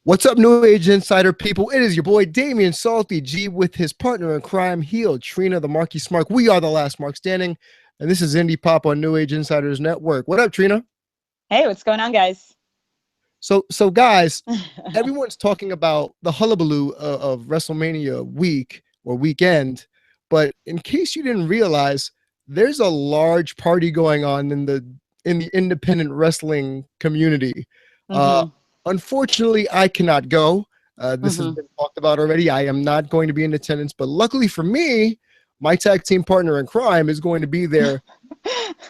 What's up, New Age Insider people? It is your boy Damian Salty G with his partner in crime, Heel Trina, the Marky Smark. We are the last mark standing, and this is Indie Pop on New Age Insiders Network. What up, Trina? Hey, what's going on, guys? So guys, everyone's talking about the hullabaloo of WrestleMania week or weekend, but in case you didn't realize, there's a large party going on in the independent wrestling community. Uh, hmm Unfortunately, I cannot go. This has hmm been talked about already. I am not going to be in attendance, but luckily for me, my tag team partner in crime is going to be there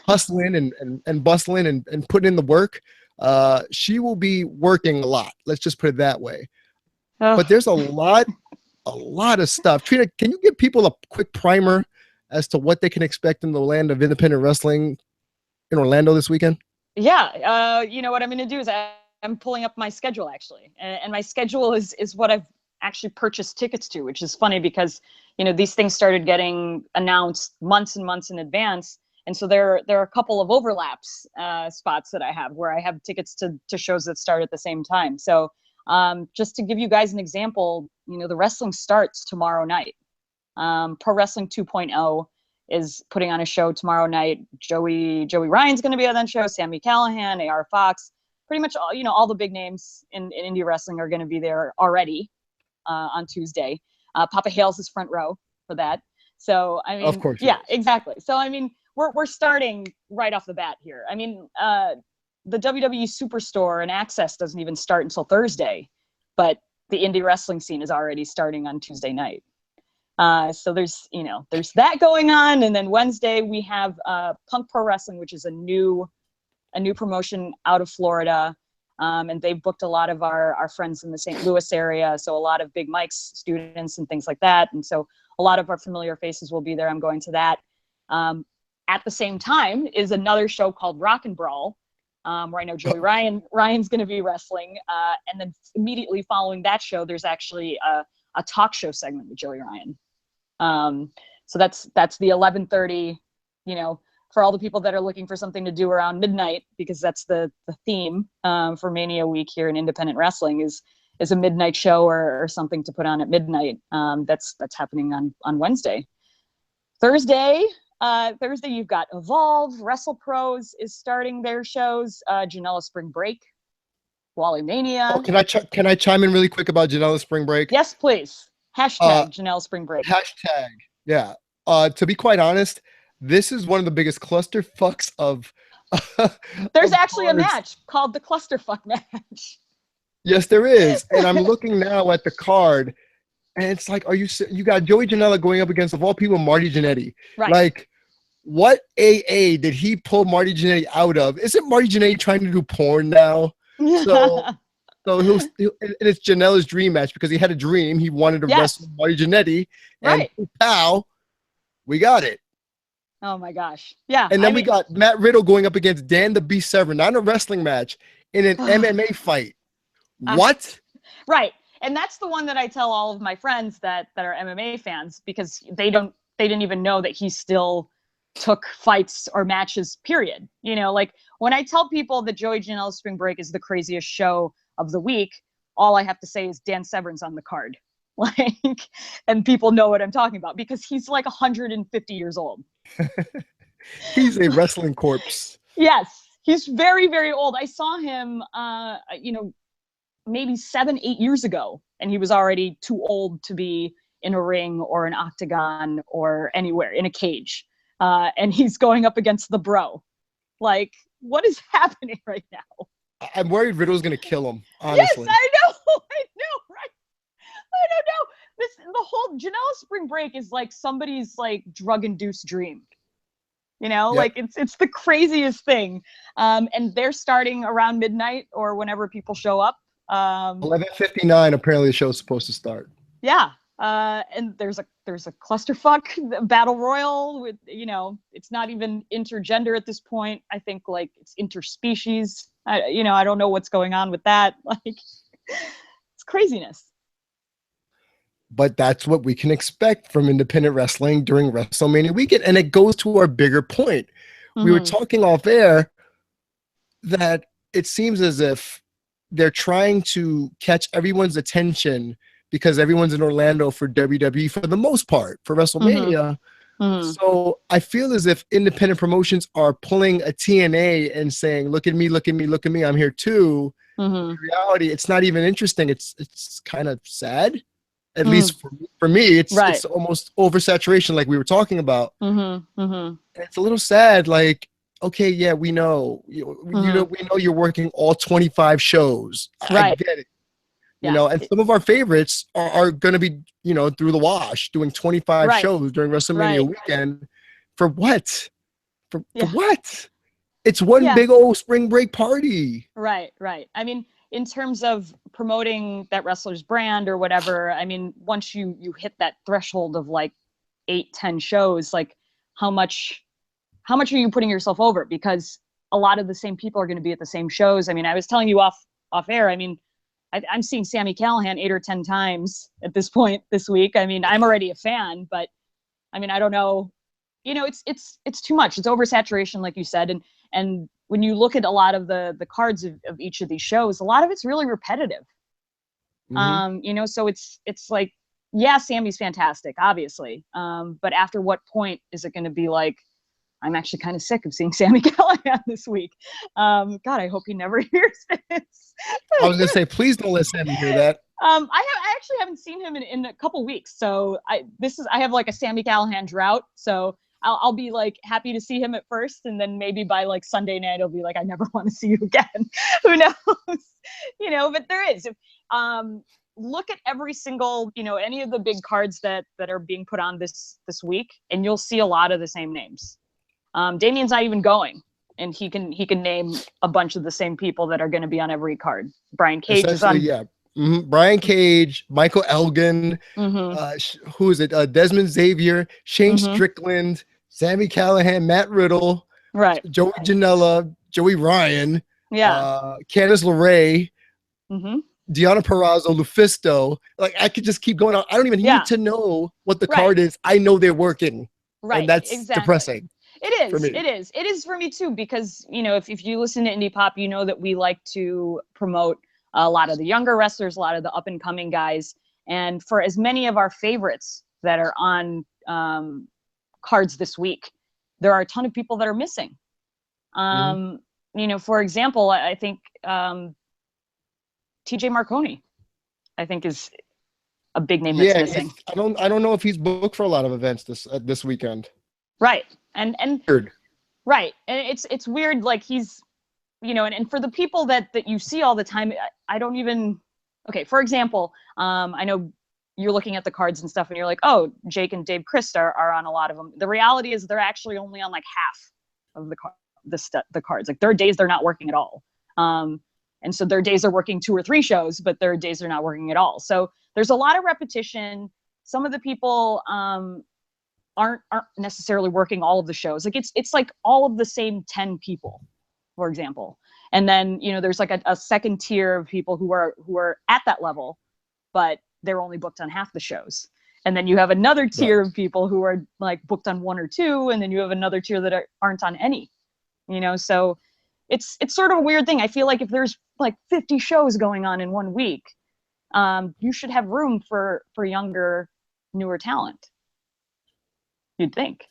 hustling and bustling and putting in the work. She will be working a lot. Let's just put it that way. Oh, But there's a lot of stuff. Trina, can you give people a quick primer as to what they can expect in the land of independent wrestling in Orlando this weekend? yeah. You know what I'm going to do is I'm pulling up my schedule actually, and my schedule is what I've actually purchased tickets to, which is funny because these things started getting announced months and months in advance, and so there are a couple of overlaps spots that I have where I have tickets to shows that start at the same time. So just to give you guys an example, the wrestling starts tomorrow night. Pro Wrestling 2.0 is putting on a show tomorrow night. Joey Ryan's going to be on that show. Sami Callihan, AR Fox, pretty much all the big names in indie wrestling are going to be there already on Tuesday. Papa Hale's is front row for that. So I Of mean, course it yeah, is. exactly. So I mean, we're starting right off the bat here. I mean, the WWE Superstore and Access doesn't even start until Thursday, but the indie wrestling scene is already starting on Tuesday night. So there's that going on, and then Wednesday we have Punk Pro Wrestling, which is a new promotion out of Florida, and they've booked a lot of our friends in the St. Louis area, so a lot of Big Mike's students and things like that, and so a lot of our familiar faces will be there. I'm going to that. At the same time is another show called Rock and Brawl, where I know Joey Ryan's going to be wrestling, and then immediately following that show, there's actually a talk show segment with Joey Ryan. So that's the 11:30, for all the people that are looking for something to do around midnight, because that's the theme for Mania Week here in independent wrestling is a midnight show or something to put on at midnight. That's happening on Wednesday. Thursday, you've got Evolve, Wrestle Pros is starting their shows, Janela Spring Break, Wally Oh, Mania. can I chime in really quick about Janela Spring Break? Yes, please. Uh, Hashtag Janelle Spring Break. Hashtag, yeah. To be quite honest, this is one of the biggest cluster fucks of There's of actually a cards. match called the Clusterfuck match. Yes, there is. And I'm looking now at the card, and it's like, you got Joey Janela going up against, of all people, Marty Jannetty. Right. Like, what AA did he pull Marty Jannetty out of? Isn't Marty Jannetty trying to do porn now? So and it's Janela's dream match because he had a dream. He wanted to Yes. wrestle Marty Jannetty, and Right. pow, we got it. Oh my gosh. Yeah. And then we got Matt Riddle going up against Dan the Beast Severn, not in a wrestling match, in an MMA fight. What? Right. And that's the one that I tell all of my friends that are MMA fans, because they didn't even know that he still took fights or matches, period. Like when I tell people that Joey Janela's Spring Break is the craziest show of the week, all I have to say is Dan Severn's on the card. Like, and people know what I'm talking about because he's like 150 years old. He's a wrestling corpse. Yes, he's very, very old. I saw him, maybe 7, 8 years ago, and he was already too old to be in a ring or an octagon or anywhere in a cage. And he's going up against the Bro. Like, what is happening right now? I'm worried Riddle's gonna kill him. Yes, Honestly, I know, right? I don't know. The whole Janela Spring Break is like somebody's like drug-induced dream. Yep. Like it's the craziest thing. And they're starting around midnight or whenever people show up. 11:59. Apparently, the show's supposed to start. Yeah. And there's a clusterfuck battle royal with, it's not even intergender at this point. I think like it's interspecies. I don't know what's going on with that. Like, it's craziness. But that's what we can expect from independent wrestling during WrestleMania weekend. And it goes to our bigger point. We were Mm-hmm. talking off air that it seems as if they're trying to catch everyone's attention because everyone's in Orlando for WWE for the most part for WrestleMania. So I feel as if independent promotions are pulling a TNA and saying, "Look at me, look at me, look at me, I'm here too." In reality, it's not even interesting. It's kind of sad, at least for me. It's almost oversaturation, like we were talking about. It's a little sad. Like, okay, yeah, we know we know you're working all 25 shows. I get it. You know, and some of our favorites are going to be, you know, through the wash, doing 25 shows during WrestleMania weekend. For what? For what? It's one big old spring break party. Right. I mean, in terms of promoting that wrestler's brand or whatever, I mean, once you hit that threshold of like 8-10 shows, like how much are you putting yourself over? Because a lot of the same people are going to be at the same shows. I mean, I was telling you off air, I mean, I'm seeing Sami Callihan 8 or 10 times at this point this week. I mean, I'm already a fan, but I mean, I don't know, you know, it's too much. It's oversaturation, like you said. And when you look at a lot of the cards of each of these shows, a lot of it's really repetitive. You know, so it's like, yeah, Sami's fantastic, obviously. But after what point is it going to be like, I'm actually kind of sick of seeing Sami Callihan this week. God, I hope he never hears this. I was gonna say, please don't let Sami hear that. I actually haven't seen him in a couple weeks, so I have like a Sami Callihan drought. So I'll be like happy to see him at first, and then maybe by like Sunday night I'll be like, I never want to see you again. Who knows? You know, but there is. Look at every single, you know, any of the big cards that are being put on this week, and you'll see a lot of the same names. Damian's not even going, and he can name a bunch of the same people that are going to be on every card. Brian Cage is on. Yeah. Brian Cage, Michael Elgin, who is it? Desmond Xavier, Shane Strickland, Sami Callihan, Matt Riddle, Joey Janela, Joey Ryan, Candice LeRae, Deonna Purrazzo, Lufisto. Like, I could just keep going on. I don't even need to know what the card is. I know they're working. And that's depressing. It is for me too, because, you know, if you listen to Indie Pop, you know that we like to promote a lot of the younger wrestlers, a lot of the up and coming guys. And for as many of our favorites that are on cards this week, there are a ton of people that are missing. You know, for example, I think TJ Marconi, I think, is a big name that's missing. I don't know if he's booked for a lot of events this weekend. Right. And weird. Right. And it's weird. Like, he's, you know, and for the people that you see all the time, I don't even, okay. For example, I know you're looking at the cards and stuff and you're like, oh, Jake and Dave Christ are on a lot of them. The reality is they're actually only on like half of the cards. Like, there are days they're not working at all. And so there are days they're working 2 or 3 shows, but there are days they're not working at all. So there's a lot of repetition. Some of the people, aren't necessarily working all of the shows. Like, it's like all of the same 10 people, for example. And then, you know, there's like a second tier of people who are at that level, but they're only booked on half the shows. And then you have another tier of people who are like booked on 1 or 2, and then you have another tier that aren't on any. You know, so it's sort of a weird thing. I feel like if there's like 50 shows going on in 1 week, you should have room for younger, newer talent. You'd think.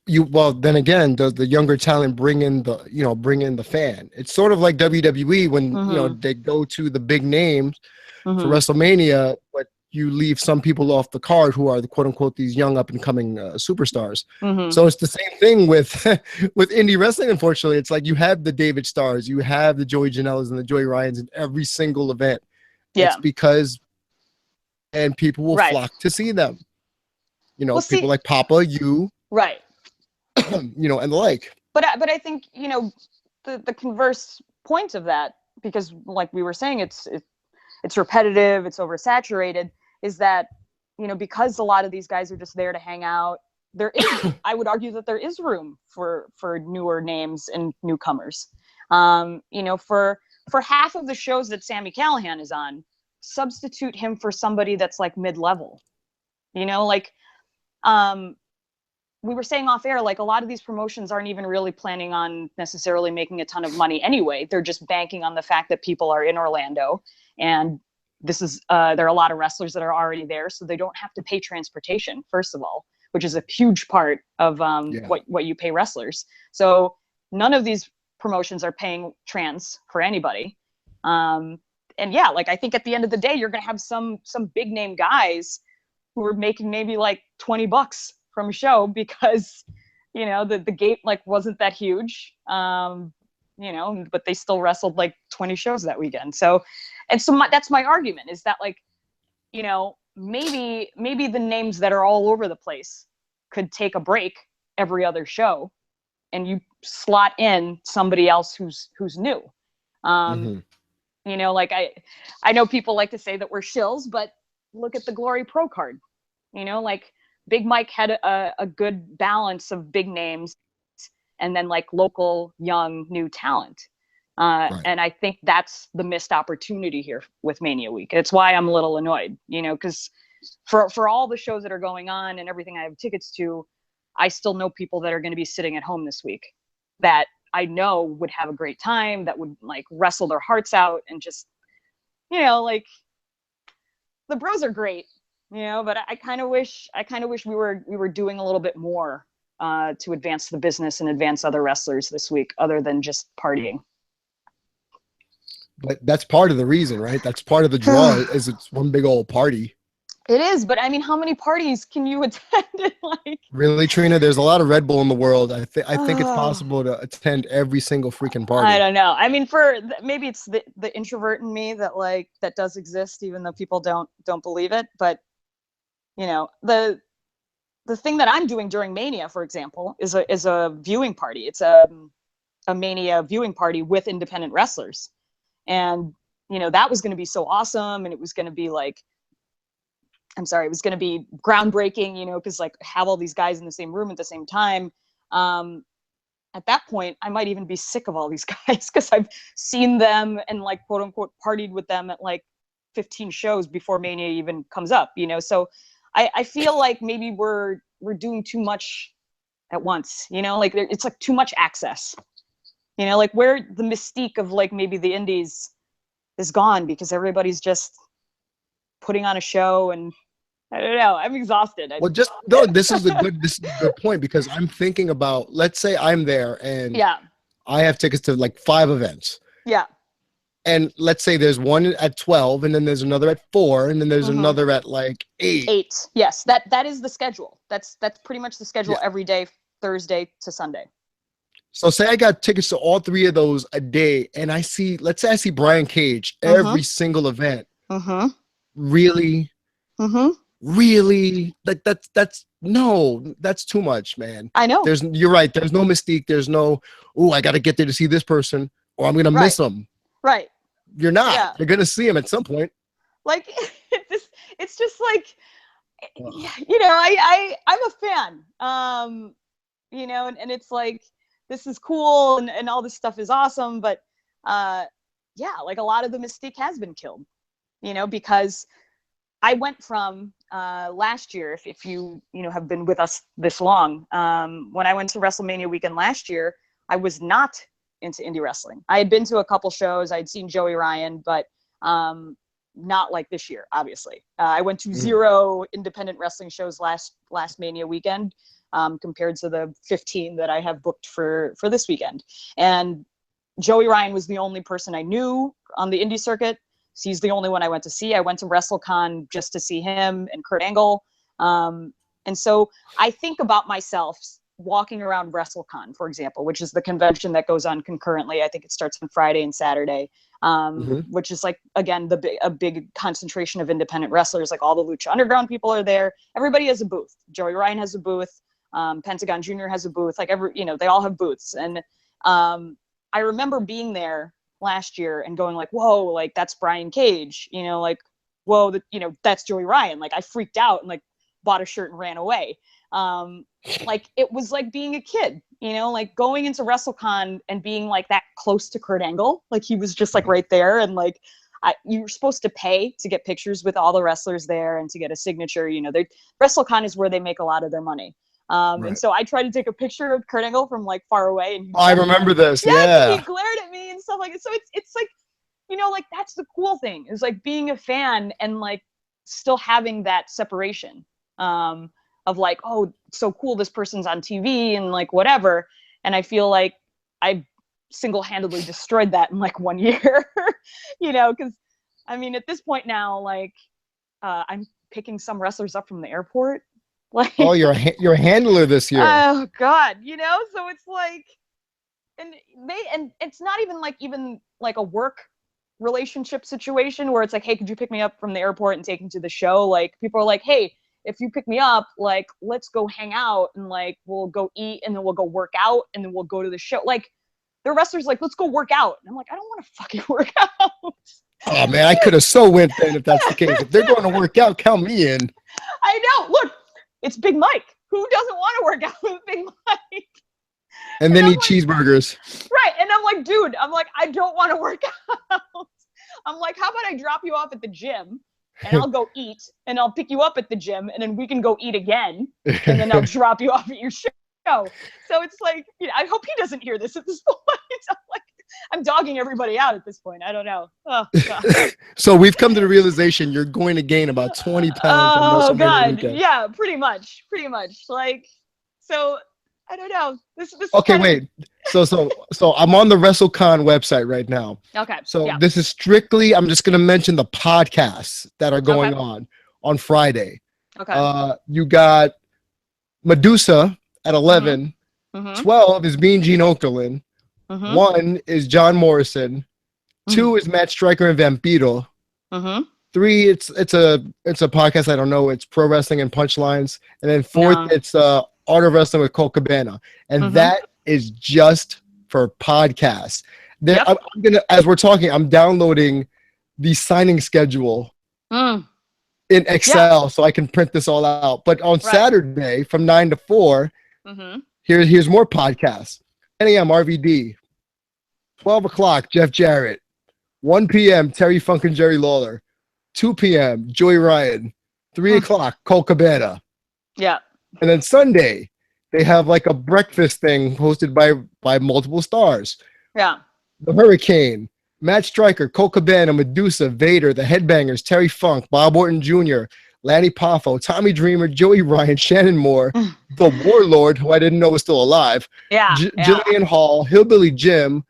Well, then again, does the younger talent bring in the fan? It's sort of like WWE when you know they go to the big names for WrestleMania, but you leave some people off the card who are the quote unquote these young up and coming superstars. So it's the same thing with with indie wrestling. Unfortunately, it's like you have the David Starrs, you have the Joey Janela's and the Joey Ryans in every single event. It's because and people will flock to see them. You know, people like Papa, you, you know, and the like. But I think, you know, the converse point of that, because like we were saying, it's repetitive, it's oversaturated, is that, you know, because a lot of these guys are just there to hang out, there is, I would argue that there is room for newer names and newcomers. You know, for half of the shows that Sami Callihan is on, substitute him for somebody that's like mid-level. You know, like, we were saying off air, like a lot of these promotions aren't even really planning on necessarily making a ton of money anyway. They're just banking on the fact that people are in Orlando, and this is there are a lot of wrestlers that are already there, so they don't have to pay transportation, first of all, which is a huge part of what you pay wrestlers. So none of these promotions are paying trans for anybody. And yeah, like I think at the end of the day, you're gonna have some big name guys who are making maybe like $20 from a show because, you know, the gate like wasn't that huge, you know, but they still wrestled like 20 shows that weekend. So, and so that's my argument, is that like, you know, maybe the names that are all over the place could take a break every other show, and you slot in somebody else who's new. You know, like I know people like to say that we're shills, but look at the Glory Pro card. You know, like Big Mike had a good balance of big names and then like local, young, new talent. Right. And I think that's the missed opportunity here with Mania Week. It's why I'm a little annoyed, you know, because for all the shows that are going on and everything I have tickets to, I still know people that are going to be sitting at home this week that I know would have a great time, that would like wrestle their hearts out and just, you know, like the bros are great, you know, but I kind of wish we were doing a little bit more to advance the business and advance other wrestlers this week, other than just partying. But that's part of the reason, right? That's part of the draw is it's one big old party. It is, but I mean, how many parties can you attend? Like, really, Trina, there's a lot of Red Bull in the world. I think it's possible to attend every single freaking party. I don't know. I mean, maybe it's the introvert in me that does exist, even though people don't believe it. But you know, the thing that I'm doing during Mania, for example, is a viewing party. It's a Mania viewing party with independent wrestlers, and you know that was going to be so awesome, and it was going to be like, it was going to be groundbreaking, you know, because like have all these guys in the same room at the same time. At that point, I might even be sick of all these guys because I've seen them and like quote unquote partied with them at like 15 shows before Mania even comes up, you know. So I feel like maybe we're doing too much at once, you know, like it's like too much access, you know, like where the mystique of like maybe the indies is gone because everybody's just putting on a show, and I don't know, I'm exhausted. Well, just no, this is a good point, because I'm thinking about, let's say I'm there and I have tickets to like 5 events. Yeah. And let's say there's one at 12, and then there's another at 4, and then there's another at like 8. 8. Yes, that is the schedule. That's pretty much the schedule every day, Thursday to Sunday. So say I got tickets to all 3 of those a day, and let's say I see Brian Cage every single event. Really? Really? Like that's too much, man. I know. You're right. There's no mystique. There's no, I got to get there to see this person, or I'm gonna miss them. Right. You're not. Yeah. You're gonna see him at some point. Like it's just like, you know, I'm a fan. You know, and it's like, this is cool and all this stuff is awesome, but yeah, like a lot of the mystique has been killed, you know, because I went from last year, if you know have been with us this long, when I went to WrestleMania weekend last year, I was not into indie wrestling. I had been to a couple shows, I'd seen Joey Ryan, but not like this year, obviously. I went to 0 independent wrestling shows last Mania weekend, compared to the 15 that I have booked for this weekend. And Joey Ryan was the only person I knew on the indie circuit. So he's the only one I went to see. I went to WrestleCon just to see him and Kurt Angle. And so I think about myself walking around WrestleCon, for example, which is the convention that goes on concurrently. I think it starts on Friday and Saturday, which is like, again, a big concentration of independent wrestlers. Like all the Lucha Underground people are there. Everybody has a booth. Joey Ryan has a booth. Pentagon Jr. has a booth. Like they all have booths. And I remember being there last year and going like, whoa, like that's Brian Cage, you know, like, whoa, you know, that's Joey Ryan. Like I freaked out and like bought a shirt and ran away. Like it was like being a kid, you know, like going into WrestleCon and being like that close to Kurt Angle. Like he was just like right there. And like, you were supposed to pay to get pictures with all the wrestlers there and to get a signature, you know, WrestleCon is where they make a lot of their money. And so I tried to take a picture of Kurt Angle from like far away, and I remember this. he glared at me and stuff like that. So it's like, you know, like that's the cool thing, is like being a fan and like still having that separation of like, oh, so cool, this person's on TV and like whatever. And I feel like I single-handedly destroyed that in like 1 year, you know, because I mean, at this point now, like I'm picking some wrestlers up from the airport. Like, oh, you're a handler this year. Oh God, you know, so it's like, and it's not even like a work relationship situation where it's like, hey, could you pick me up from the airport and take me to the show? Like, people are like, hey, if you pick me up, like, let's go hang out and like we'll go eat and then we'll go work out and then we'll go to the show. Like, the wrestlers like, let's go work out. And I'm like, I don't want to fucking work out. Oh man, I could have so went then if that's the case. If they're going to work out, count me in. I know. Look, it's Big Mike. Who doesn't want to work out with Big Mike? And then eat cheeseburgers. Right. And I'm like, dude, I don't want to work out. I'm like, how about I drop you off at the gym and I'll go eat and I'll pick you up at the gym and then we can go eat again. And then I'll drop you off at your show. So it's like, you know, I hope he doesn't hear this at this point. I'm dogging everybody out at this point. I don't know. Oh, God. So we've come to the realization you're going to gain about 20 pounds. Oh God. Yeah, pretty much. Like, so I don't know. This okay, wait. So I'm on the WrestleCon website right now. Okay. So this is strictly, I'm just going to mention the podcasts that are going on Friday. Okay. You got Medusa at 11. Mm-hmm. 12 is Mean Gene Okerlund. Mm-hmm. 1 is John Morrison. 2 is Matt Stryker and Vampiro. Mm-hmm. 3, it's a podcast I don't know. It's Pro Wrestling and Punchlines. And then 4th, it's Art of Wrestling with Cole Cabana. And that is just for podcasts. I'm gonna, as we're talking, I'm downloading the signing schedule in Excel so I can print this all out. But on Saturday from 9 to 4, here's more podcasts. 10 a.m. RVD, 12 o'clock Jeff Jarrett, 1 p.m. Terry Funk and Jerry Lawler, 2 p.m. Joey Ryan, 3 o'clock Cole Cabana. Yeah. And then Sunday, they have like a breakfast thing hosted by multiple stars. Yeah. The Hurricane, Matt Stryker, Cole Cabana, Medusa, Vader, the Headbangers, Terry Funk, Bob Orton Jr., Lanny Poffo, Tommy Dreamer, Joey Ryan, Shannon Moore, the Warlord, who I didn't know was still alive, Jillian Hall, Hillbilly Jim,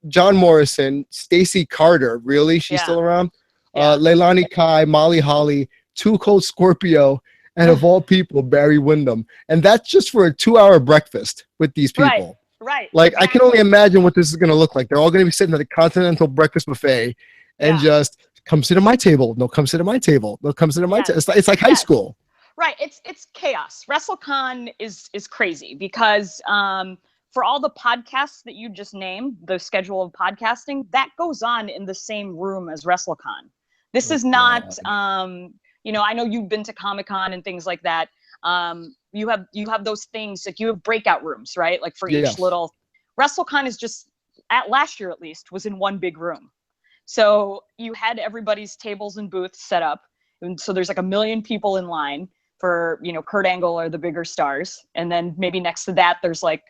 John Morrison, Stacy Carter, really? She's still around? Leilani Kai, Molly Holly, Too Cold Scorpio, and of all people, Barry Windham. And that's just for a 2-hour breakfast with these people. Right. Like, exactly. I can only imagine what this is going to look like. They're all going to be sitting at the Continental Breakfast Buffet and just come sit at my table. No, come sit at my table. No, come sit at my table. It's like high school. Right. It's chaos. WrestleCon is crazy because for all the podcasts that you just named, the schedule of podcasting, that goes on in the same room as WrestleCon. This is not, you know, I know you've been to Comic-Con and things like that. You have those things, like you have breakout rooms, right? Like for each little. WrestleCon is just, at last year at least, was in one big room. So you had everybody's tables and booths set up. And so there's like 1 million people in line for, you know, Kurt Angle or the bigger stars. And then maybe next to that, there's like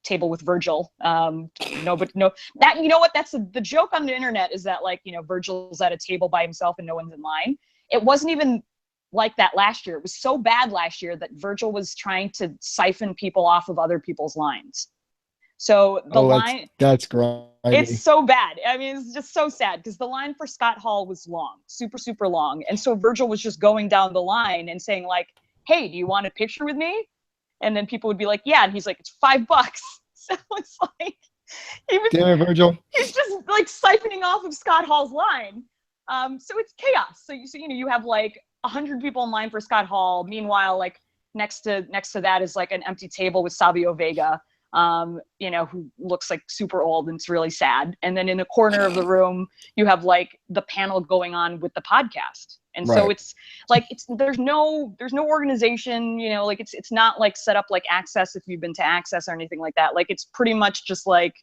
table with Virgil. That, you know what, that's the joke on the internet is that like, you know, Virgil's at a table by himself and no one's in line. It wasn't even like that last year. It was so bad last year that Virgil was trying to siphon people off of other people's lines. So the line, that's great. It's so bad. I mean, it's just so sad because the line for Scott Hall was long, super, super long. And so Virgil was just going down the line and saying like, hey, do you want a picture with me? And then people would be like, yeah. And he's like, it's $5. So it's like, damn it, Virgil. He's just like siphoning off of Scott Hall's line. So it's chaos. So you know, you have like 100 people in line for Scott Hall. Meanwhile, like next to that is like an empty table with Savio Vega. You know, who looks like super old and it's really sad. And then in a corner of the room, you have like the panel going on with the podcast. And so it's like, there's no organization, you know, like it's not like set up like Access, if you've been to Access or anything like that. Like it's pretty much just like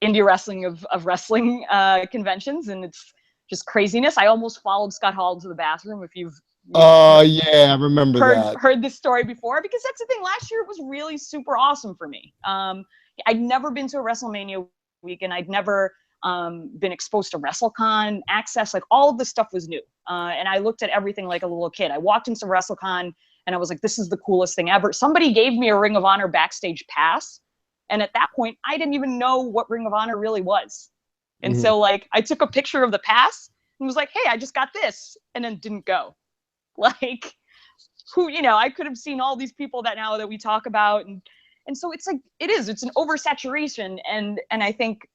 indie wrestling of wrestling conventions. And it's just craziness. I almost followed Scott Hall into the bathroom. If you've Oh yeah, I remember that. heard this story before, because that's the thing. Last year it was really super awesome for me. I'd never been to a WrestleMania weekend. I'd never been exposed to WrestleCon access. Like all of this stuff was new, and I looked at everything like a little kid. I walked into WrestleCon and I was like, "This is the coolest thing ever." Somebody gave me a Ring of Honor backstage pass, and at that point, I didn't even know what Ring of Honor really was. And so, like, I took a picture of the pass and was like, "Hey, I just got this," and then didn't go. Like, who, I could have seen all these people that now that we talk about, and so it's like it's an oversaturation, and I think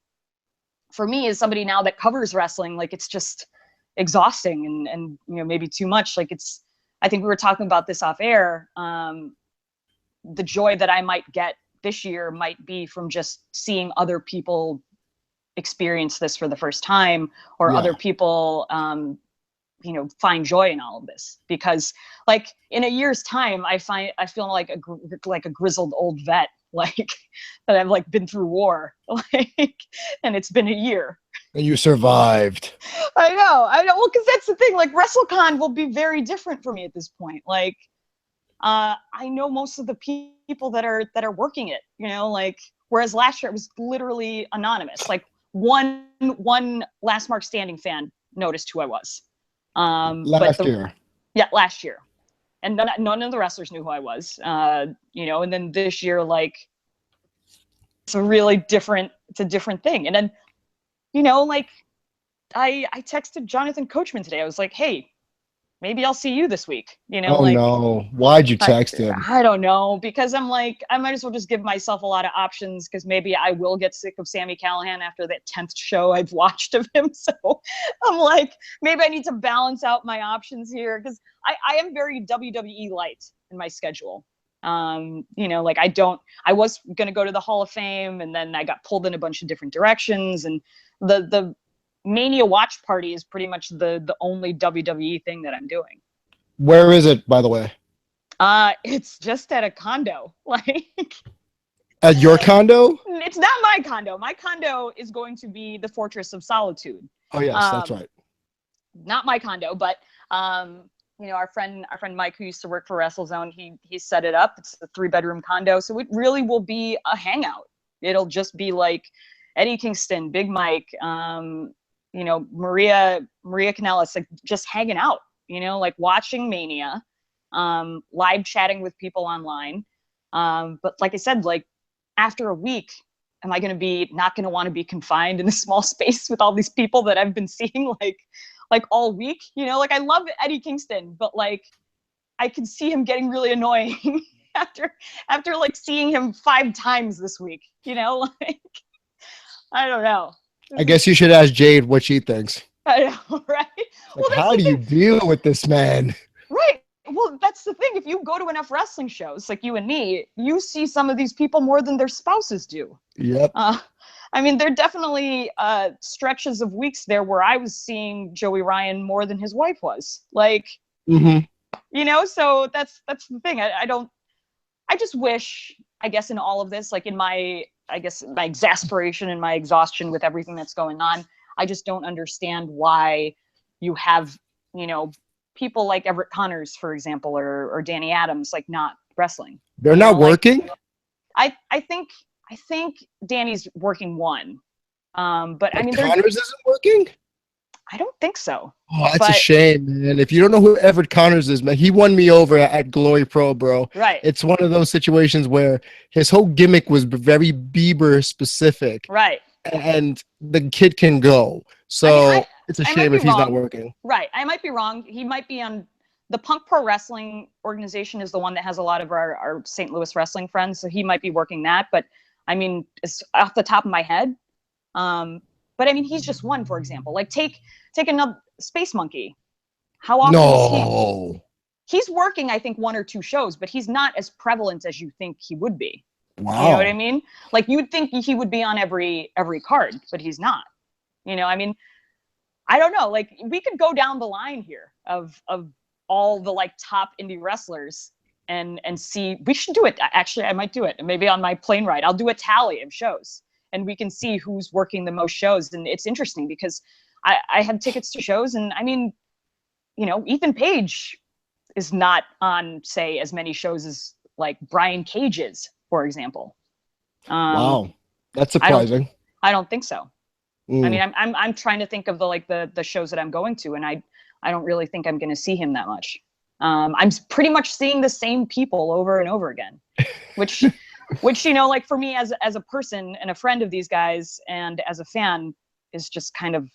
for me as somebody now that covers wrestling, like it's just exhausting and maybe too much. Like I think we were talking about this off air. The joy that I might get this year might be from just seeing other people experience this for the first time, or other people find joy in all of this, because like in a year's time I feel like a grizzled old vet, like that I've like been through war, like, and it's been a year and you survived. I know well, because that's the thing, like WrestleCon will be very different for me at this point. Like I know most of the people that are working it, like, whereas last year it was literally anonymous. Like one Last Mark Standing fan noticed who I was. Last year. Yeah, last year. And none of the wrestlers knew who I was. And then this year, like, it's a different thing. And then, like, I texted Jonathan Coachman today. I was like, "Hey, maybe I'll see you this week." Oh like, no. Why'd you text him? I don't know, because I'm like, I might as well just give myself a lot of options, because maybe I will get sick of Sami Callihan after that 10th show I've watched of him. So I'm like, maybe I need to balance out my options here, because I am very WWE light in my schedule. Like I was going to go to the Hall of Fame, and then I got pulled in a bunch of different directions, and the Mania watch party is pretty much the only WWE thing that I'm doing. Where is it, by the way? It's just at a condo. Like, at your condo? It's not my condo. My condo is going to be the Fortress of Solitude. Oh yes, that's right. Not my condo, but our friend Mike, who used to work for WrestleZone, he set it up. It's a 3-bedroom condo, so it really will be a hangout. It'll just be like Eddie Kingston, Big Mike, Maria Kanellis, like just hanging out, like watching Mania, live chatting with people online. But like I said, like after a week, am I going to be not going to want to be confined in a small space with all these people that I've been seeing like all week? Like I love Eddie Kingston, but like I could see him getting really annoying after like seeing him 5 times this week, like I don't know. I guess you should ask Jade what she thinks. I know, right? Like, how do you deal with this man? Right. Well, that's the thing. If you go to enough wrestling shows, like you and me, you see some of these people more than their spouses do. Yep. I mean, there are definitely stretches of weeks there where I was seeing Joey Ryan more than his wife was. Like, so that's the thing. I just wish, I guess, in all of this, like in my exasperation and my exhaustion with everything that's going on, I just don't understand why you have, people like Everett Connors, for example, or Danny Adams, like not wrestling. They're not working? I think Danny's working one. But I mean, Connors isn't working? I don't think so. Oh, that's a shame, man. If you don't know who Everett Connors is, man, he won me over at Glory Pro, bro. Right. It's one of those situations where his whole gimmick was very Bieber specific. Right. And the kid can go. So it's a shame if he's not working. Right. I might be wrong. He might be on the Punk Pro Wrestling organization is the one that has a lot of our St. Louis wrestling friends. So he might be working that. But I mean, it's off the top of my head. But I mean, he's just one, for example. Like take another Space Monkey. How often is he? He's working, I think, 1 or 2 shows, but he's not as prevalent as you think he would be. Wow. You know what I mean? Like you would think he would be on every card, but he's not. I mean, I don't know. Like we could go down the line here of all the like top indie wrestlers and see. We should do it. Actually, I might do it. Maybe on my plane ride, I'll do a tally of shows. And we can see who's working the most shows. And it's interesting because I had tickets to shows. And I mean, Ethan Page is not on, say, as many shows as like Brian Cage is, for example. Wow, that's I don't surprising. I don't think so. I mean, Mm. I'm trying to think of the shows that I'm going to, and I don't really think I'm going to see him that much. I'm pretty much seeing the same people over and over again, which like for me as a person and a friend of these guys and as a fan is just kind of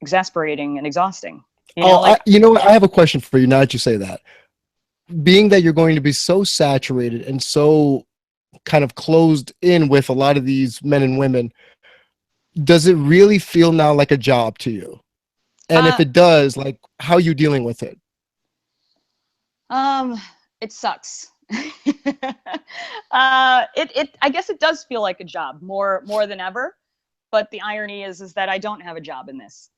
exasperating and exhausting. I have a question for you now that you say that. Being that you're going to be so saturated and so kind of closed in with a lot of these men and women, does it really feel now like a job to you? And if Uh, it does, like, how are you dealing with it? it sucks. I guess it does feel like a job more than ever. But the irony is that I don't have a job in this.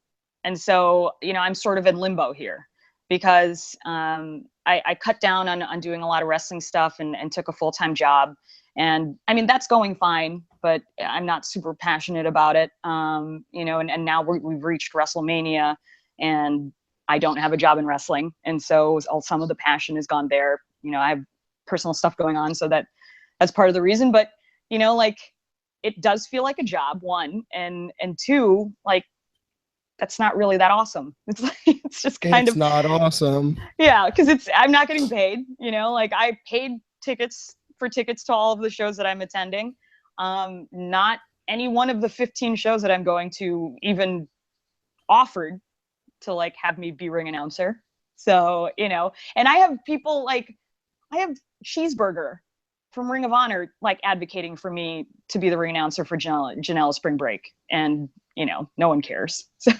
And so, I'm sort of in limbo here because I cut down on doing a lot of wrestling stuff and took a full-time job. And I mean, that's going fine, but I'm not super passionate about it. And now we've reached WrestleMania and I don't have a job in wrestling. And so some of the passion has gone there. I have personal stuff going on. So that's part of the reason. But, like, it does feel like a job, one, and two, like, that's not really that awesome. It's like, it's just kind It's of not awesome. yeah, because I'm not getting paid, like I paid tickets to all of the shows that I'm attending. Not any one of the 15 shows that I'm going to even offered to like have me be ring announcer. So, and I have people like I have Cheeseburger from Ring of Honor like advocating for me to be the ring announcer for Janela Spring Break, and no one cares. So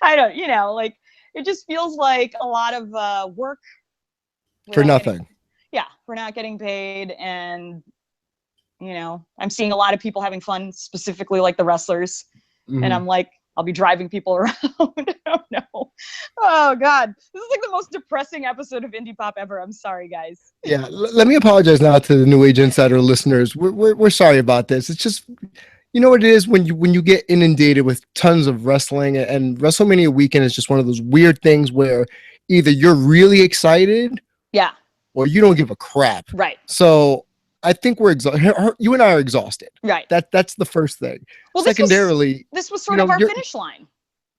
I don't, like it just feels like a lot of work For nothing. we're not getting paid, and I'm seeing a lot of people having fun, specifically like the wrestlers, and I'm like, I'll be driving people around. I don't know. Oh God, this is like the most depressing episode of Indie Pop ever. I'm sorry, guys. Yeah, let me apologize now to the New Age Insider listeners. We're sorry about this. It's just, you know what it is when you get inundated with tons of wrestling, and WrestleMania weekend is just one of those weird things where either you're really excited, yeah, or you don't give a crap. Right. So I think we're exhausted. You and I are exhausted. Right. That's the first thing. Well, secondarily, this was sort of our finish line.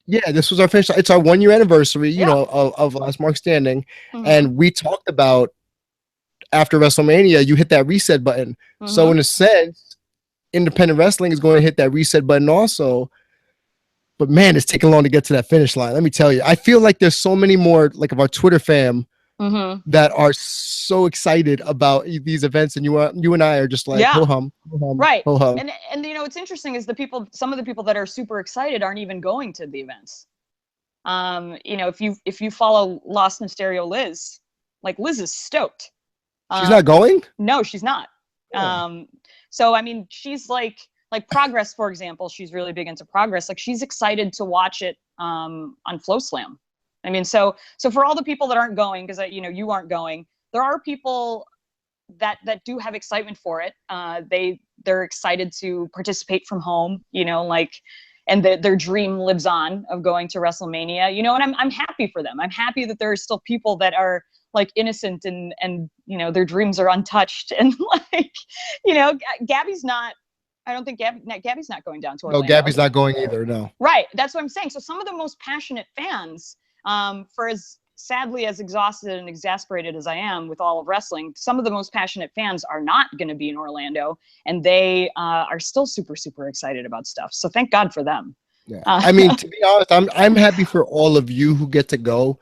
Yeah, this was our finish line. It's our 1 year anniversary, of Last Mark Standing, and we talked about after WrestleMania, you hit that reset button. So in a sense, independent wrestling is going to hit that reset button also. But man, it's taking long to get to that finish line. Let me tell you, I feel like there's so many more like of our Twitter fam that are so excited about these events, and you and I are just like ho hum, right? Ho hum. And what's interesting is some of the people that are super excited aren't even going to the events. If you follow Lost in Stereo Liz, like Liz is stoked. She's not going? No, she's not. Oh. So I mean, she's like Progress, for example. She's really big into Progress. Like, she's excited to watch it on Flow Slam. I mean, so for all the people that aren't going, because you aren't going, there are people that do have excitement for it. They're excited to participate from home, and their dream lives on of going to WrestleMania, and I'm happy for them. I'm happy that there are still people that are like innocent and their dreams are untouched, and like, Gabby's not. I don't think Gabby's not going down to Orlando. No, Gabby's not going either. No. Right. That's what I'm saying. So some of the most passionate fans, for as sadly as exhausted and exasperated as I am with all of wrestling, some of the most passionate fans are not going to be in Orlando, and they are still super, super excited about stuff. So thank God for them. Yeah. I mean, to be honest, I'm happy for all of you who get to go.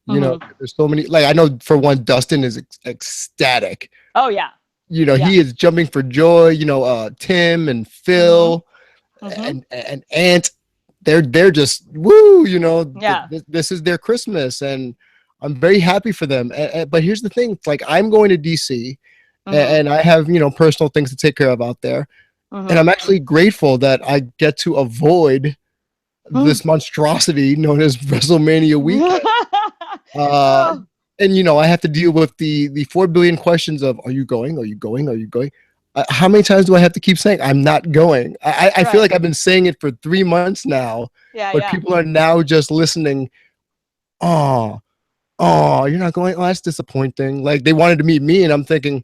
There's so many. Like, I know for one, Dustin is ecstatic. Oh yeah. He is jumping for joy. Tim and Phil and Ant, they're just woo. This is their Christmas, and I'm very happy for them. But here's the thing: it's like, I'm going to DC, and I have personal things to take care of out there, and I'm actually grateful that I get to avoid this monstrosity known as WrestleMania weekend. And I have to deal with the 4 billion questions of, are you going? Are you going? Are you going? How many times do I have to keep saying I'm not going? I feel like I've been saying it for 3 months now, but people are now just listening. Oh, Oh, you're not going. Oh, that's disappointing. Like they wanted to meet me, and I'm thinking,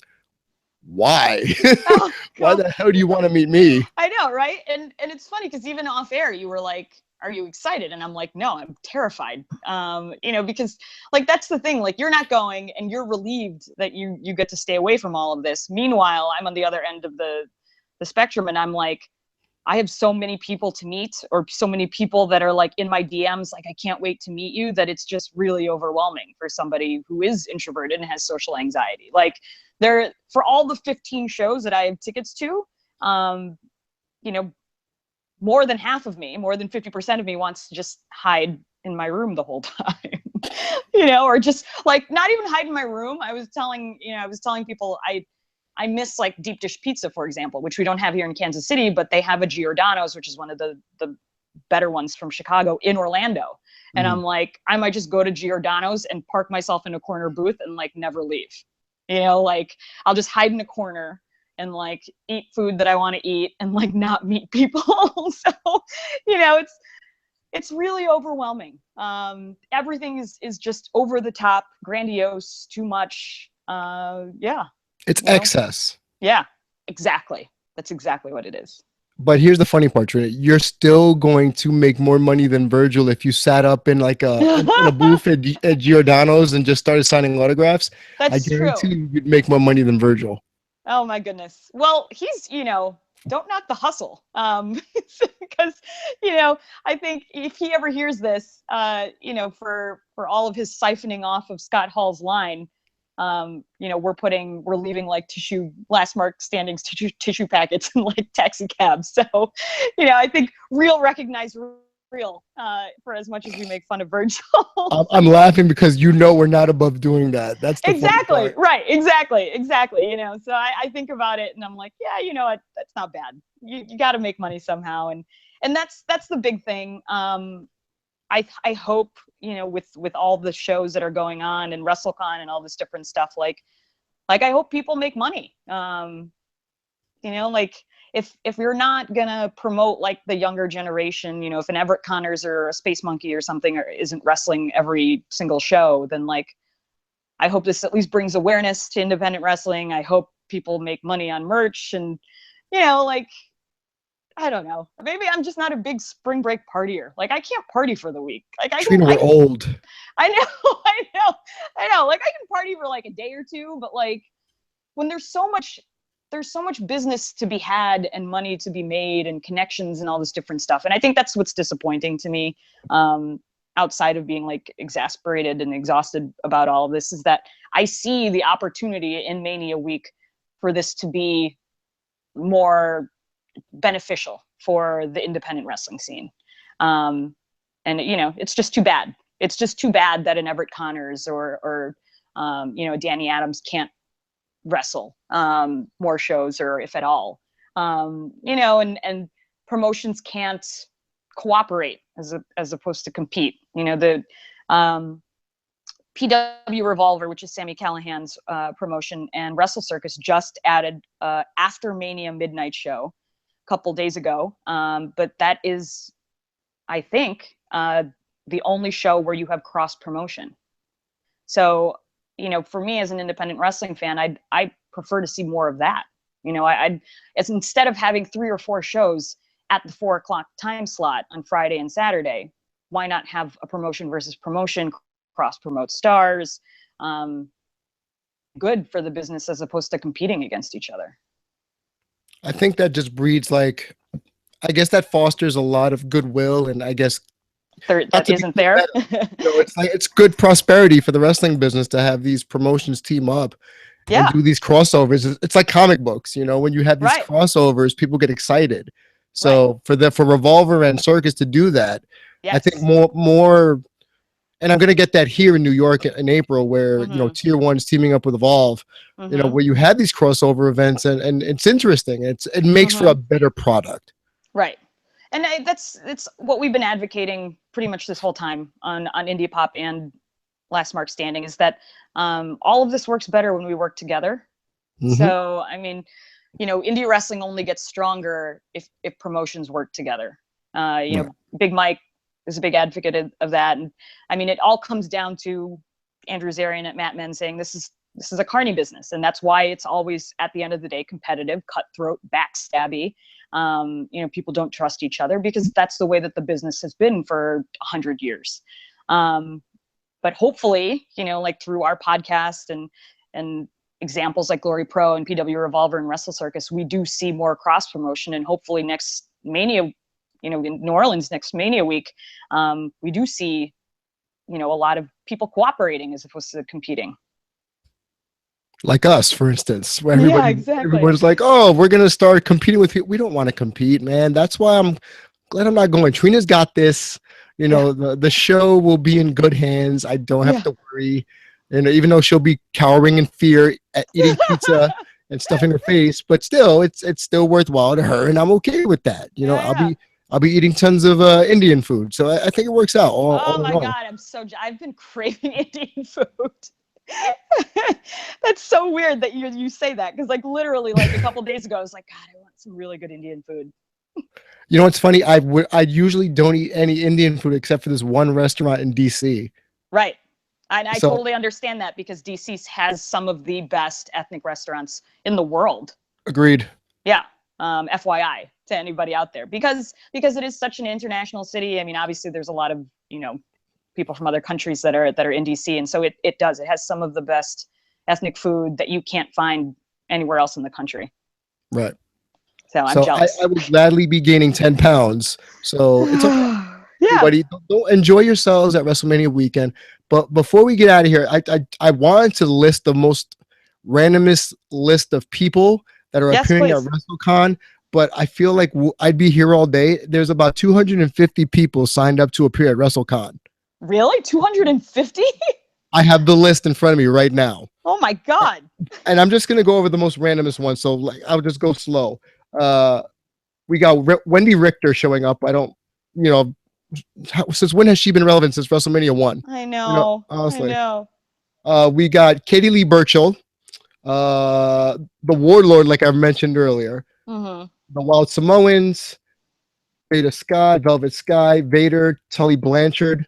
why? Oh Why God. the hell do you want to meet me? I know, right? And it's funny because even off air, you were like, "Are you excited?" And I'm like, "No, I'm terrified." Because like that's the thing. Like you're not going, and you're relieved that you get to stay away from all of this. Meanwhile, I'm on the other end of the spectrum, and I'm like, I have so many people to meet, or so many people that are like in my DMs, like I can't wait to meet you, that it's just really overwhelming for somebody who is introverted and has social anxiety. Like there, for all the 15 shows that I have tickets to, um, you know, more than half of me, more than 50% of me wants to just hide in my room the whole time. Or just like not even hide in my room. I was telling people I miss like deep dish pizza, for example, which we don't have here in Kansas City, but they have a Giordano's, which is one of the better ones from Chicago, in Orlando. And I'm like, I might just go to Giordano's and park myself in a corner booth and like never leave. Like I'll just hide in a corner and like eat food that I want to eat and like not meet people. So, it's really overwhelming. Everything is just over the top, grandiose, too much. Yeah. It's you know excess. yeah, exactly. That's exactly what it is. But here's the funny part, Trina. You're still going to make more money than Virgil if you sat up in like in a booth at Giordano's and just started signing autographs. I That's guarantee true. you'd make more money than Virgil. Oh my goodness. Well, he's, don't knock the hustle. Because, I think if he ever hears this, for all of his siphoning off of Scott Hall's line, we're leaving like last mark standings tissue packets and like taxi cabs. So, I think real recognize real, for as much as we make fun of Virgil. I'm laughing because we're not above doing that. That's the funny Exactly. part. Right. Exactly. So I think about it and I'm like, yeah, that's not bad. You got to make money somehow. And that's the big thing. I hope, with all the shows that are going on and WrestleCon and all this different stuff, like I hope people make money. Like if you're not gonna promote like the younger generation, if an Everett Connors or a Space Monkey or something isn't wrestling every single show, then like I hope this at least brings awareness to independent wrestling. I hope people make money on merch and, like, I don't know. Maybe I'm just not a big spring break partier. Like I can't party for the week. Like Trina, we're old. I know, I know. Like I can party for like a day or two, but like when there's so much business to be had and money to be made and connections and all this different stuff. And I think that's what's disappointing to me. Outside of being like exasperated and exhausted about all of this, is that I see the opportunity in Mania Week for this to be more beneficial for the independent wrestling scene. And it's just too bad. It's just too bad that an Everett Connors or Danny Adams can't wrestle more shows, or if at all. And promotions can't cooperate as opposed to compete. The PW Revolver, which is Sammy Callahan's promotion, and Wrestle Circus just added After Mania Midnight Show a couple days ago. But that is, I think, the only show where you have cross promotion. So, for me as an independent wrestling fan, I prefer to see more of that. It's instead of having 3 or 4 shows at the 4:00 time slot on Friday and Saturday, why not have a promotion versus promotion, cross promote stars? Good for the business as opposed to competing against each other. I think that just breeds I guess that fosters a lot of goodwill, and I guess That isn't there. it's good prosperity for the wrestling business to have these promotions team up and Yeah. do these crossovers. It's like comic books, when you have these Right. crossovers, people get excited. Right. So for Revolver and Circus to do that, I think Yes. more, and I'm gonna get that here in New York in April, where Mm-hmm. Tier 1's teaming up with Evolve, Mm-hmm. where you have these crossover events, and it's interesting. It makes for Mm-hmm. a better product. Right. And it's what we've been advocating pretty much this whole time on Indie Pop and Last Mark Standing, is that all of this works better when we work together. Mm-hmm. So, I mean, indie wrestling only gets stronger if promotions work together. Right. Big Mike is a big advocate of that. And I mean, it all comes down to Andrew Zarian at Mat Men saying this is a carny business, and that's why it's always at the end of the day competitive, cutthroat, backstabby. People don't trust each other because that's the way that the business has been for 100 years. But hopefully, like through our podcast and examples like Glory Pro and PW Revolver and Wrestle Circus, we do see more cross promotion, and hopefully next Mania, in New Orleans next Mania week, we do see, a lot of people cooperating as opposed to competing. Like us, for instance, where exactly. Everyone's like, oh, we're going to start competing with people. We don't want to compete, man. That's why I'm glad I'm not going. Trina's got this. The show will be in good hands. I don't have to worry. And even though she'll be cowering in fear at eating pizza and stuffing her face, but still, it's still worthwhile to her, and I'm okay with that. I'll be eating tons of Indian food, so I think it works out. Oh my God, I've been craving Indian food. That's so weird that you say that, because like literally like a couple days ago I was like, God, I want some really good Indian food. You know what's funny? I usually don't eat any Indian food except for this one restaurant in DC. Right. And I totally understand that, because DC has some of the best ethnic restaurants in the world. Agreed. Yeah. FYI to anybody out there, because it is such an international city. I mean, obviously there's a lot of, people from other countries that are in DC. And so it has some of the best ethnic food that you can't find anywhere else in the country. Right. So I'm jealous. I would gladly be gaining 10 pounds. So it's okay. Yeah. Everybody, don't enjoy yourselves at WrestleMania weekend. But before we get out of here, I wanted to list the most randomest list of people that are appearing at WrestleCon. But I feel like I'd be here all day. There's about 250 people signed up to appear at WrestleCon. Really? 250? I have the list in front of me right now. Oh my God. And I'm just going to go over the most randomest one. So I'll just go slow. We got Wendy Richter showing up. I don't, since when has she been relevant? Since WrestleMania 1? I know. Honestly. I know. We got Katie Lee Burchill, the Warlord, like I mentioned earlier. Mm-hmm. The Wild Samoans, Beta Scott, Velvet Sky, Vader, Tully Blanchard,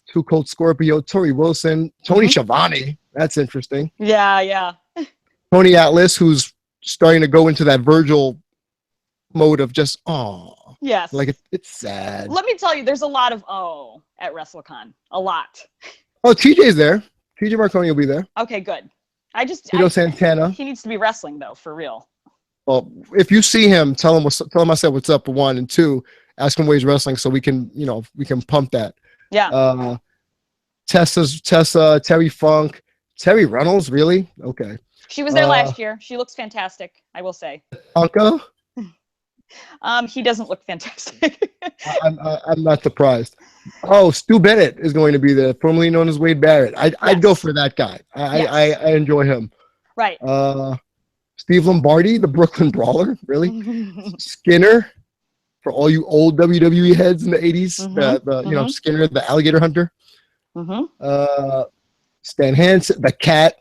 Too Cold Scorpio, Tori Wilson, Tony Schiavone. That's interesting. Yeah. Tony Atlas, who's starting to go into that Virgil mode of just, yes, like it's sad. Let me tell you, there's a lot of at WrestleCon. A lot. Oh, TJ's there. TJ Marconi will be there. Okay, good. Santana. He needs to be wrestling though, for real. Well, if you see him, tell him I said what's up, 1, and 2, ask him where he's wrestling so we can pump that. Yeah. Tessa, Terry Funk, Terry Reynolds, really? Okay. She was there last year. She looks fantastic, I will say. Anka? He doesn't look fantastic. I'm not surprised. Oh, Stu Bennett is going to be there, formerly known as Wade Barrett. I'd go for that guy. I enjoy him. Right. Steve Lombardi, the Brooklyn Brawler, really? Skinner, for all you old WWE heads in the 80s, Skinner, the alligator hunter. Stan Hansen, the Cat,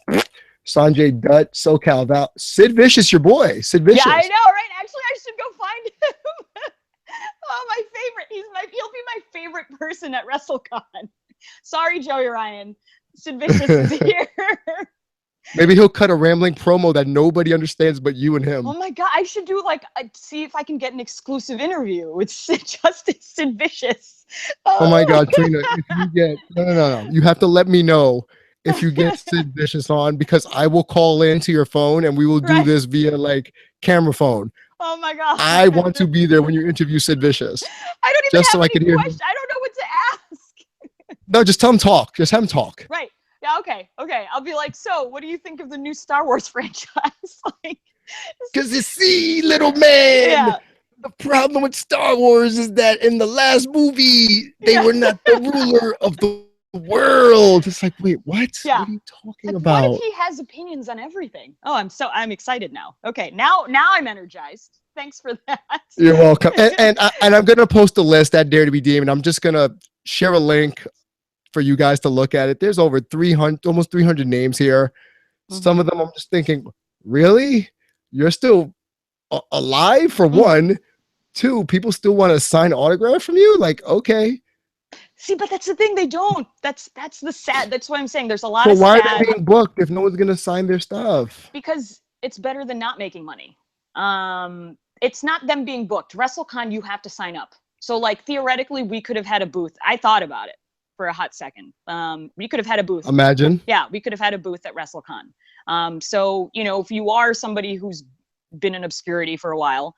Sanjay Dutt, SoCal Val, Sid Vicious, your boy, Sid Vicious. Yeah, I know, right? Actually, I should go find him. Oh, my favorite. He'll be my favorite person at WrestleCon. Sorry, Joey Ryan. Sid Vicious is here. Maybe he'll cut a rambling promo that nobody understands but you and him. Oh my God, I should do see if I can get an exclusive interview with Sid Vicious. Oh my God, Trina, if you get no. You have to let me know if you get Sid Vicious on, because I will call into your phone and we will do this via camera phone. Oh my God. I want to be there when you interview Sid Vicious. I don't even have any questions. I don't know what to ask. No, just tell him talk. Just have him talk. Right. Yeah, okay. I'll be like, so what do you think of the new Star Wars franchise? Because you see, little man, the problem with Star Wars is that in the last movie, they were not the ruler of the world. It's like, wait, what? Yeah. What are you talking about? What if he has opinions on everything? Oh, I'm excited now. Okay, now I'm energized. Thanks for that. You're welcome. And I'm gonna post a list at Dare to Be Demon. I'm just gonna share a link for you guys to look at it. There's over 300, almost 300 names here. Some of them I'm just thinking, really? You're still alive, for one? 2, people still want to sign autograph from you? Okay. See, but that's the thing. They don't. That's the sad. That's what I'm saying. There's a lot So of why are sad they being booked if no one's gonna sign their stuff? because it's better than not making money. It's not them being booked. WrestleCon, you have to sign up. So like theoretically, we could have had a booth. I thought about it for a hot second. We could have had a booth. Imagine. Yeah, we could have had a booth at WrestleCon. So you know, if you are somebody who's been in obscurity for a while,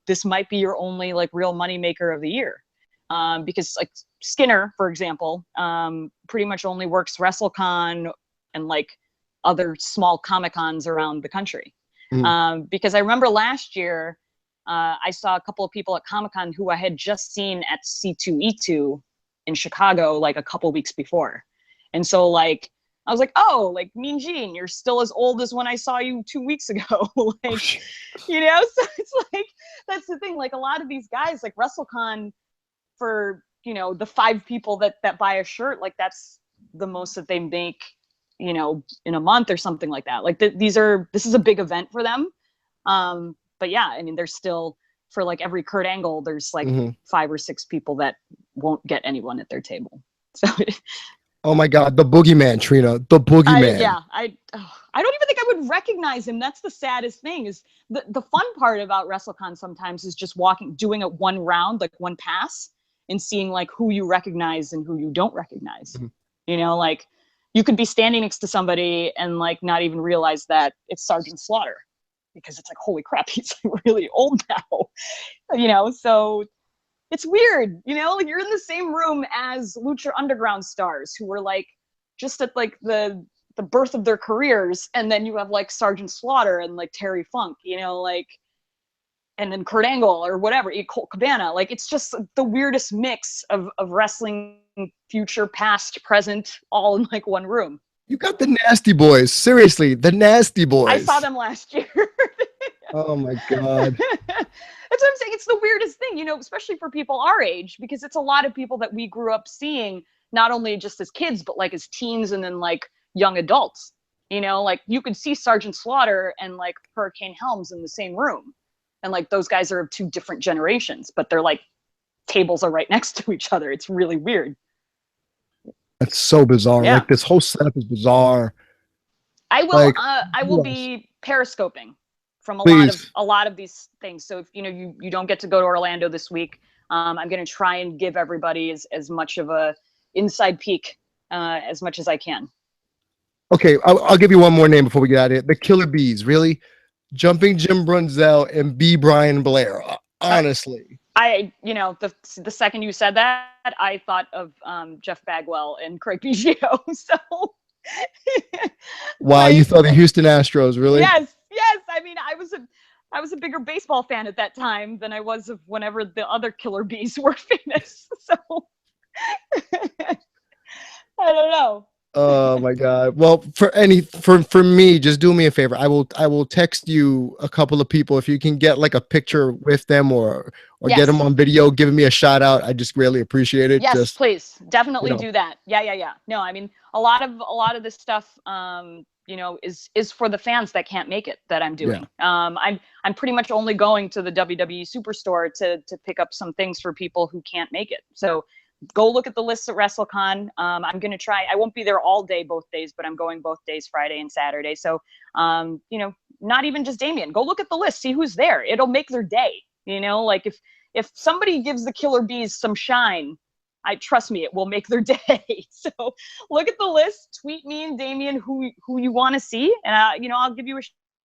this might be your only like real moneymaker of the year. Because like Skinner, for example, pretty much only works WrestleCon and like other small Comic-Cons around the country. Because I remember last year, I saw a couple of people at Comic-Con who I had just seen at C2E2 in Chicago like a couple weeks before. And so like, I was like, oh, like Mean Gene, you're still as old as when I saw you 2 weeks ago. Like, you know, so it's like, that's the thing. Like a lot of these guys, like WrestleCon, for, you know, the 5 people that buy a shirt, like that's the most that they make, you know, in a month or something like that. Like this is a big event for them. But yeah, I mean, there's still, for like every Kurt Angle, there's like 5 or 6 people that won't get anyone at their table. So Oh my God, the boogeyman, Trina, the boogeyman. I don't even think I would recognize him. That's the saddest thing. Is the fun part about WrestleCon sometimes is just doing it one round, like one pass, and seeing like who you recognize and who you don't recognize. You know, like you could be standing next to somebody and like not even realize that it's Sergeant Slaughter, because it's like, holy crap, he's really old now. You know, so it's weird, you know, like you're in the same room as Lucha Underground stars who were like just at like the birth of their careers, and then you have like Sergeant Slaughter and like Terry Funk, you know, like, and then Kurt Angle or whatever, Colt Cabana. Like it's just the weirdest mix of wrestling, future, past, present, all in like one room. You got the Nasty Boys. Seriously, the Nasty Boys. I saw them last year. Oh my God. That's what I'm saying. It's the weirdest thing, you know, especially for people our age, because it's a lot of people that we grew up seeing, not only just as kids, but like as teens and then like young adults. You know, like you could see Sergeant Slaughter and like Hurricane Helms in the same room. And like those guys are of 2 different generations, but they're like tables are right next to each other. It's really weird. That's so bizarre. Yeah. Like this whole setup is bizarre. I will be periscoping from a lot of these things. So if you know you don't get to go to Orlando this week, I'm going to try and give everybody as much of a inside peek as much as I can. Okay, I'll give you one more name before we get out of here. The Killer Bees, really? Jumping Jim Brunzell and B. Brian Blair. Honestly, you know, the second you said that, I thought of Jeff Bagwell and Craig Biggio. So wow, you thought the Houston Astros, really? Yes. I mean, I was a bigger baseball fan at that time than I was of whenever the other Killer Bees were famous. So I don't know. Oh my God. Well, for me, just do me a favor. I will text you a couple of people if you can get like a picture with them or get them on video, giving me a shout out. I just really appreciate it. Yes, just, please. Definitely do that. Yeah. No, I mean, a lot of this stuff you know, is for the fans that can't make it that I'm doing. Yeah. I'm pretty much only going to the WWE Superstore to pick up some things for people who can't make it. So go look at the lists at WrestleCon. I'm going to try. I won't be there all day, both days, but I'm going both days, Friday and Saturday. So, you know, not even just Damian. Go look at the list, see who's there. It'll make their day. You know, like if somebody gives the Killer Bees some shine, trust me, it will make their day. So look at the list, tweet me and Damian who you want to see, and you know, I'll give you a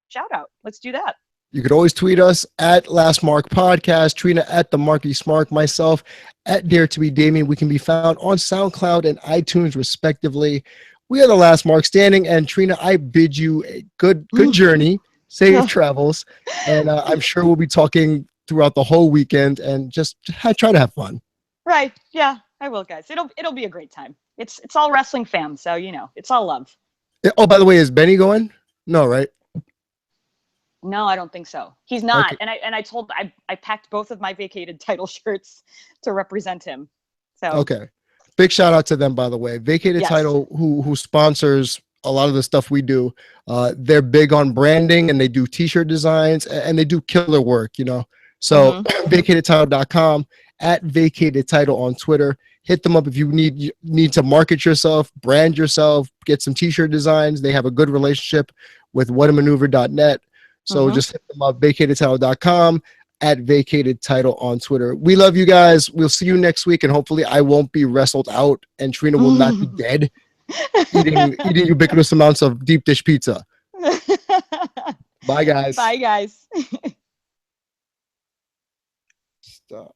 shout out. Let's do that. You could always tweet us at Last Mark Podcast, Trina at the Marky Smark, myself at Dare to Be Damien. We can be found on SoundCloud and iTunes, respectively. We are the Last Mark Standing, and Trina, I bid you a good journey, safe travels, and I'm sure we'll be talking throughout the whole weekend, and just try to have fun. Right? Yeah, I will, guys. It'll be a great time. It's all wrestling fam, so you know, it's all love. Oh, by the way, is Benny going? No, right? No, I don't think so. He's not. Okay. And I packed both of my vacated title shirts to represent him. So okay. Big shout out to them, by the way. Vacated Title, who sponsors a lot of the stuff we do. They're big on branding, and they do t-shirt designs, and they do killer work, you know. So vacatedtitle.com, at Vacated Title on Twitter. hit them up if you need to market yourself, brand yourself, get some t-shirt designs. They have a good relationship with whatamaneuver.net. So just hit them up, vacatedtitle.com, at vacated title on Twitter. We love you guys. We'll see you next week, and hopefully I won't be wrestled out and Trina will not be dead eating ubiquitous amounts of deep dish pizza. Bye guys. Bye guys. Stop.